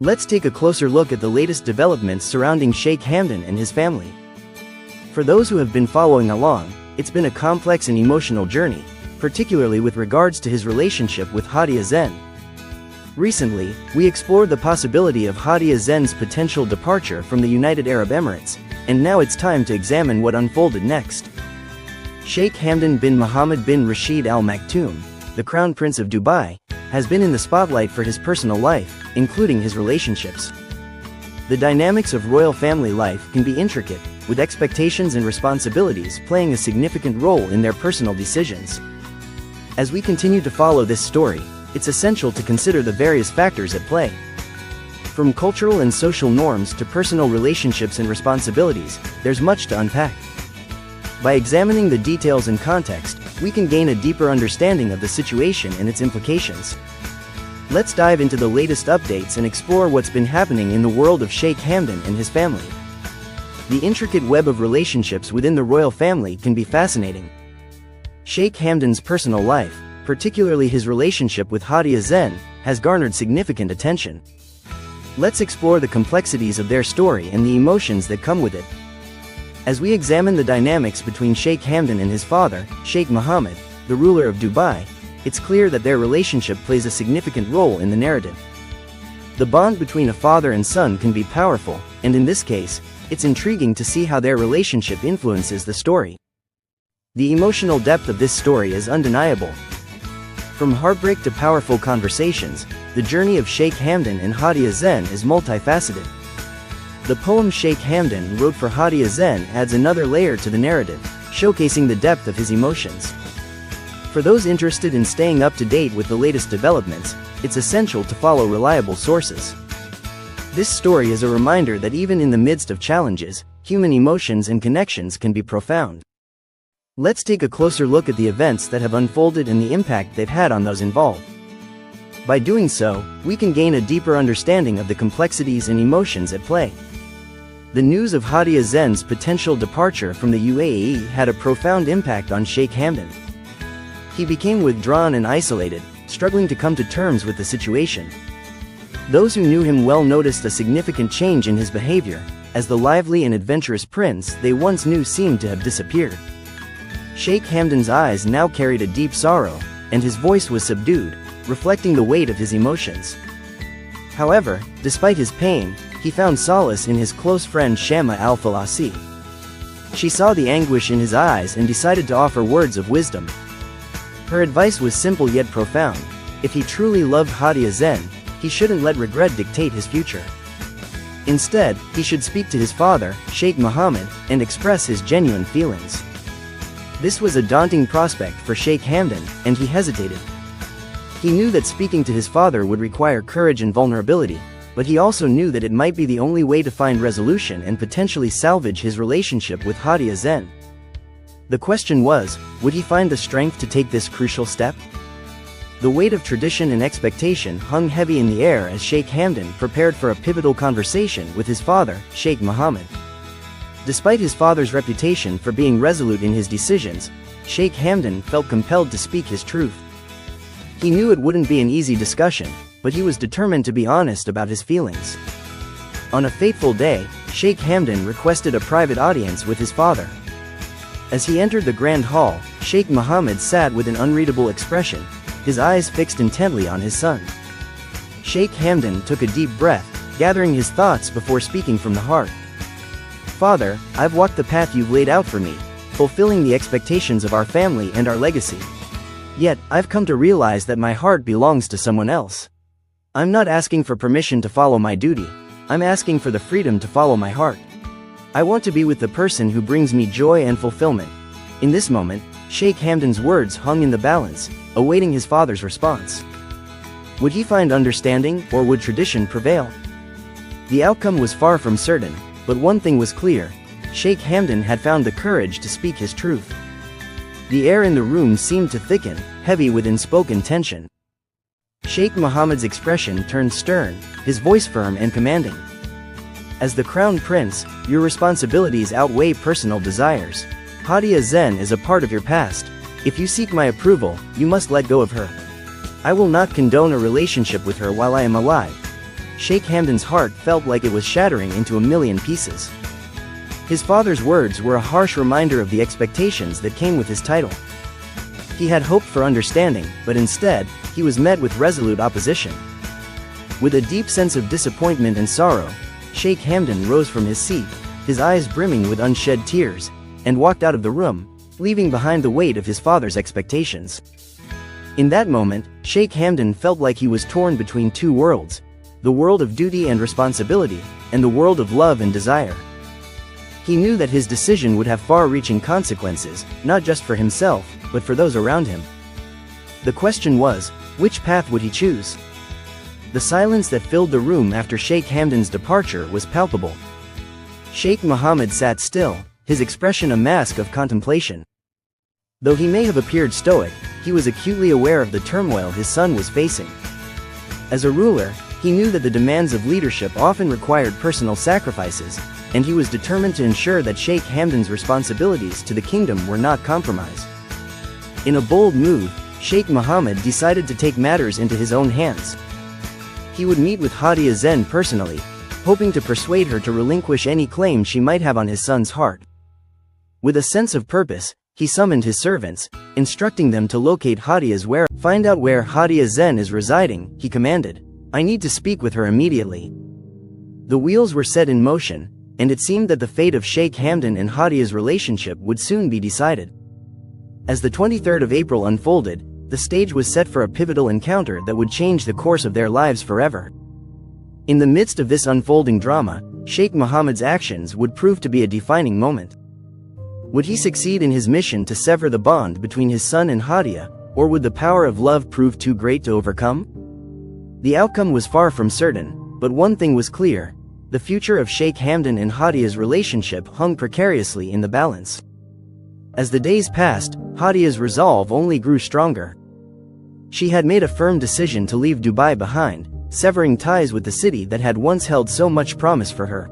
Let's take a closer look at the latest developments surrounding Sheikh Hamdan and his family. For those who have been following along, it's been a complex and emotional journey, particularly with regards to his relationship with Hadia Zen. Recently, we explored the possibility of Hadia Zen's potential departure from the United Arab Emirates, and now it's time to examine what unfolded next. Sheikh Hamdan bin Mohammed bin Rashid Al Maktoum, the Crown Prince of Dubai, has been in the spotlight for his personal life, including his relationships. The dynamics of royal family life can be intricate, with expectations and responsibilities playing a significant role in their personal decisions. As we continue to follow this story, it's essential to consider the various factors at play. From cultural and social norms to personal relationships and responsibilities, there's much to unpack. By examining the details and context, we can gain a deeper understanding of the situation and its implications. Let's dive into the latest updates and explore what's been happening in the world of Sheikh Hamdan and his family. The intricate web of relationships within the royal family can be fascinating. Sheikh Hamdan's personal life, particularly his relationship with Hadia Zen, has garnered significant attention. Let's explore the complexities of their story and the emotions that come with it. As we examine the dynamics between Sheikh Hamdan and his father, Sheikh Mohammed, the ruler of Dubai, it's clear that their relationship plays a significant role in the narrative. The bond between a father and son can be powerful, and in this case, it's intriguing to see how their relationship influences the story. The emotional depth of this story is undeniable. From heartbreak to powerful conversations, the journey of Sheikh Hamdan and Hadia Zen is multifaceted. The poem Sheikh Hamdan wrote for Hadia Zen adds another layer to the narrative, showcasing the depth of his emotions. For those interested in staying up to date with the latest developments, it's essential to follow reliable sources. This story is a reminder that even in the midst of challenges, human emotions and connections can be profound. Let's take a closer look at the events that have unfolded and the impact they've had on those involved. By doing so, we can gain a deeper understanding of the complexities and emotions at play. The news of Hadia Zen's potential departure from the UAE had a profound impact on Sheikh Hamdan. He became withdrawn and isolated, struggling to come to terms with the situation. Those who knew him well noticed a significant change in his behavior, as the lively and adventurous prince they once knew seemed to have disappeared. Sheikh Hamdan's eyes now carried a deep sorrow, and his voice was subdued, reflecting the weight of his emotions. However, despite his pain, he found solace in his close friend Shama al-Falasi. She saw the anguish in his eyes and decided to offer words of wisdom. Her advice was simple yet profound. If he truly loved Hadia Zen, he shouldn't let regret dictate his future. Instead, he should speak to his father, Sheikh Mohammed, and express his genuine feelings. This was a daunting prospect for Sheikh Hamdan, and he hesitated. He knew that speaking to his father would require courage and vulnerability, but he also knew that it might be the only way to find resolution and potentially salvage his relationship with Hadia Zen. The question was, would he find the strength to take this crucial step? The weight of tradition and expectation hung heavy in the air as Sheikh Hamdan prepared for a pivotal conversation with his father, Sheikh Mohammed. Despite his father's reputation for being resolute in his decisions, Sheikh Hamdan felt compelled to speak his truth. He knew it wouldn't be an easy discussion, but he was determined to be honest about his feelings. On a fateful day, Sheikh Hamdan requested a private audience with his father. As he entered the grand hall, Sheikh Mohammed sat with an unreadable expression, his eyes fixed intently on his son. Sheikh Hamdan took a deep breath, gathering his thoughts before speaking from the heart. "Father, I've walked the path you've laid out for me, fulfilling the expectations of our family and our legacy. Yet, I've come to realize that my heart belongs to someone else. I'm not asking for permission to follow my duty, I'm asking for the freedom to follow my heart. I want to be with the person who brings me joy and fulfillment." In this moment, Sheikh Hamdan's words hung in the balance, awaiting his father's response. Would he find understanding, or would tradition prevail? The outcome was far from certain, but one thing was clear: Sheikh Hamdan had found the courage to speak his truth. The air in the room seemed to thicken, heavy with unspoken tension. Sheikh Mohammed's expression turned stern, his voice firm and commanding. "As the crown prince, your responsibilities outweigh personal desires. Hadia Zen is a part of your past. If you seek my approval, you must let go of her. I will not condone a relationship with her while I am alive." Sheikh Hamdan's heart felt like it was shattering into a million pieces. His father's words were a harsh reminder of the expectations that came with his title. He had hoped for understanding, but instead, he was met with resolute opposition. With a deep sense of disappointment and sorrow, Sheikh Hamdan rose from his seat, his eyes brimming with unshed tears, and walked out of the room, leaving behind the weight of his father's expectations. In that moment, Sheikh Hamdan felt like he was torn between two worlds, the world of duty and responsibility, and the world of love and desire. He knew that his decision would have far-reaching consequences, not just for himself, but for those around him. The question was, which path would he choose? The silence that filled the room after Sheikh Hamdan's departure was palpable. Sheikh Mohammed sat still, his expression a mask of contemplation. Though he may have appeared stoic, he was acutely aware of the turmoil his son was facing. As a ruler, he knew that the demands of leadership often required personal sacrifices, and he was determined to ensure that Sheikh Hamdan's responsibilities to the kingdom were not compromised. In a bold move, Sheikh Mohammed decided to take matters into his own hands. He would meet with Hadia Zen personally, hoping to persuade her to relinquish any claim she might have on his son's heart. With a sense of purpose, he summoned his servants, instructing them to locate Hadia's whereabouts. "Find out where Hadia Zen is residing," he commanded. "I need to speak with her immediately." The wheels were set in motion, and it seemed that the fate of Sheikh Hamdan and Hadia's relationship would soon be decided. As the 23rd of April unfolded, the stage was set for a pivotal encounter that would change the course of their lives forever. In the midst of this unfolding drama, Sheikh Mohammed's actions would prove to be a defining moment. Would he succeed in his mission to sever the bond between his son and Hadia, or would the power of love prove too great to overcome? The outcome was far from certain, but one thing was clear: the future of Sheikh Hamdan and Hadia's relationship hung precariously in the balance. As the days passed, Hadia's resolve only grew stronger. She had made a firm decision to leave Dubai behind, severing ties with the city that had once held so much promise for her.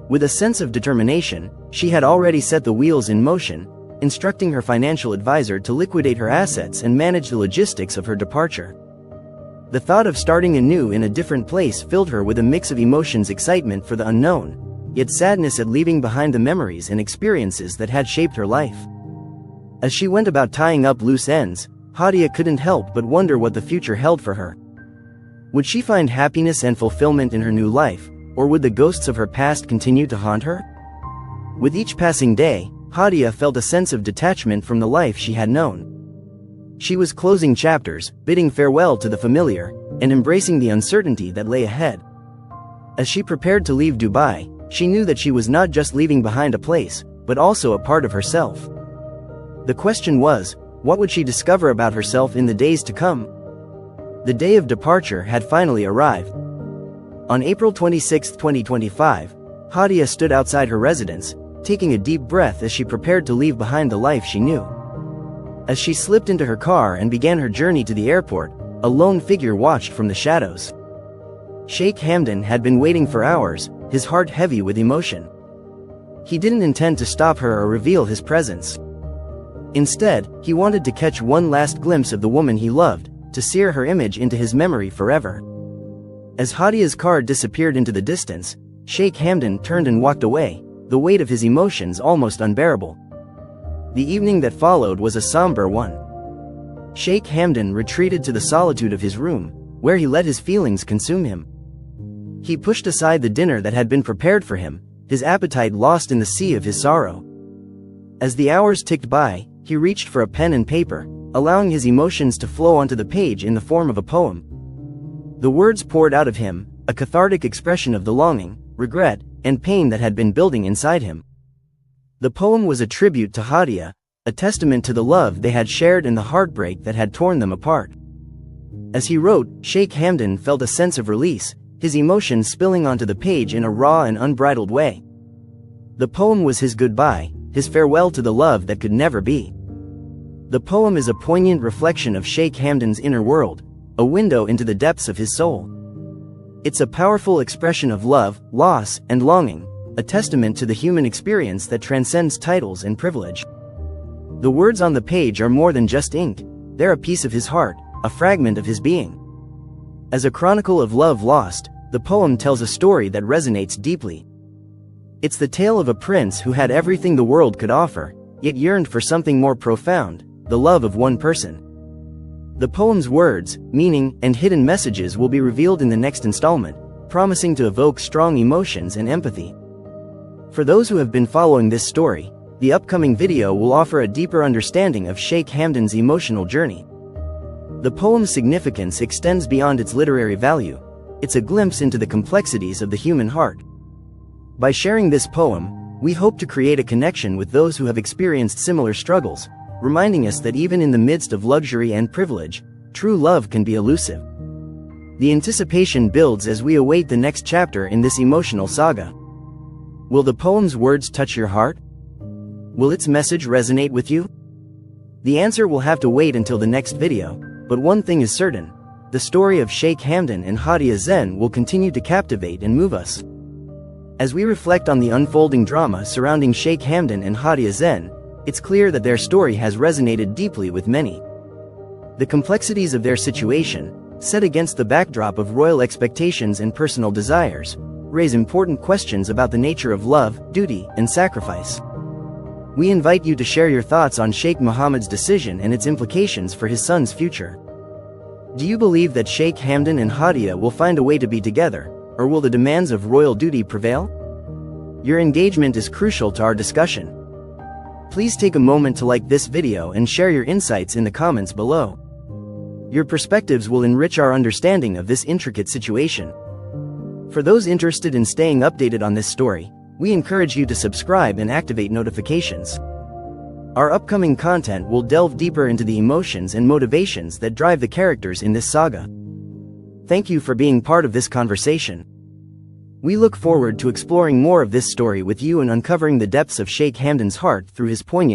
With a sense of determination, she had already set the wheels in motion, instructing her financial advisor to liquidate her assets and manage the logistics of her departure. The thought of starting anew in a different place filled her with a mix of emotions: excitement for the unknown, yet sadness at leaving behind the memories and experiences that had shaped her life. As she went about tying up loose ends, Hadia couldn't help but wonder what the future held for her. Would she find happiness and fulfillment in her new life, or would the ghosts of her past continue to haunt her? With each passing day, Hadia felt a sense of detachment from the life she had known. She was closing chapters, bidding farewell to the familiar, and embracing the uncertainty that lay ahead. As she prepared to leave Dubai, she knew that she was not just leaving behind a place, but also a part of herself. The question was, what would she discover about herself in the days to come? The day of departure had finally arrived. On April 26, 2025, Hadia stood outside her residence, taking a deep breath as she prepared to leave behind the life she knew. As she slipped into her car and began her journey to the airport, a lone figure watched from the shadows. Sheikh Hamdan had been waiting for hours, his heart heavy with emotion. He didn't intend to stop her or reveal his presence. Instead, he wanted to catch one last glimpse of the woman he loved, to sear her image into his memory forever. As Hadia's car disappeared into the distance, Sheikh Hamdan turned and walked away, the weight of his emotions almost unbearable. The evening that followed was a somber one. Sheikh Hamdan retreated to the solitude of his room, where he let his feelings consume him. He pushed aside the dinner that had been prepared for him, his appetite lost in the sea of his sorrow. As the hours ticked by, he reached for a pen and paper, allowing his emotions to flow onto the page in the form of a poem. The words poured out of him, a cathartic expression of the longing, regret, and pain that had been building inside him. The poem was a tribute to Hadia, a testament to the love they had shared and the heartbreak that had torn them apart. As he wrote, Sheikh Hamdan felt a sense of release, his emotions spilling onto the page in a raw and unbridled way. The poem was his goodbye, his farewell to the love that could never be. The poem is a poignant reflection of Sheikh Hamdan's inner world, a window into the depths of his soul. It's a powerful expression of love, loss, and longing, a testament to the human experience that transcends titles and privilege. The words on the page are more than just ink, they're a piece of his heart, a fragment of his being. As a chronicle of love lost, the poem tells a story that resonates deeply. It's the tale of a prince who had everything the world could offer, yet yearned for something more profound, the love of one person. The poem's words, meaning, and hidden messages will be revealed in the next installment, promising to evoke strong emotions and empathy. For those who have been following this story, the upcoming video will offer a deeper understanding of Sheikh Hamdan's emotional journey. The poem's significance extends beyond its literary value. It's a glimpse into the complexities of the human heart. By sharing this poem, we hope to create a connection with those who have experienced similar struggles, reminding us that even in the midst of luxury and privilege, true love can be elusive. The anticipation builds as we await the next chapter in this emotional saga. Will the poem's words touch your heart? Will its message resonate with you? The answer will have to wait until the next video, but one thing is certain: the story of Sheikh Hamdan and Hadia Zen will continue to captivate and move us. As we reflect on the unfolding drama surrounding Sheikh Hamdan and Hadia Zen, it's clear that their story has resonated deeply with many. The complexities of their situation, set against the backdrop of royal expectations and personal desires, raise important questions about the nature of love, duty, and sacrifice. We invite you to share your thoughts on Sheikh Mohammed's decision and its implications for his son's future. Do you believe that Sheikh Hamdan and Hadia will find a way to be together, or will the demands of royal duty prevail? Your engagement is crucial to our discussion. Please take a moment to like this video and share your insights in the comments below. Your perspectives will enrich our understanding of this intricate situation. For those interested in staying updated on this story, we encourage you to subscribe and activate notifications. Our upcoming content will delve deeper into the emotions and motivations that drive the characters in this saga. Thank you for being part of this conversation. We look forward to exploring more of this story with you and uncovering the depths of Sheikh Hamdan's heart through his poignant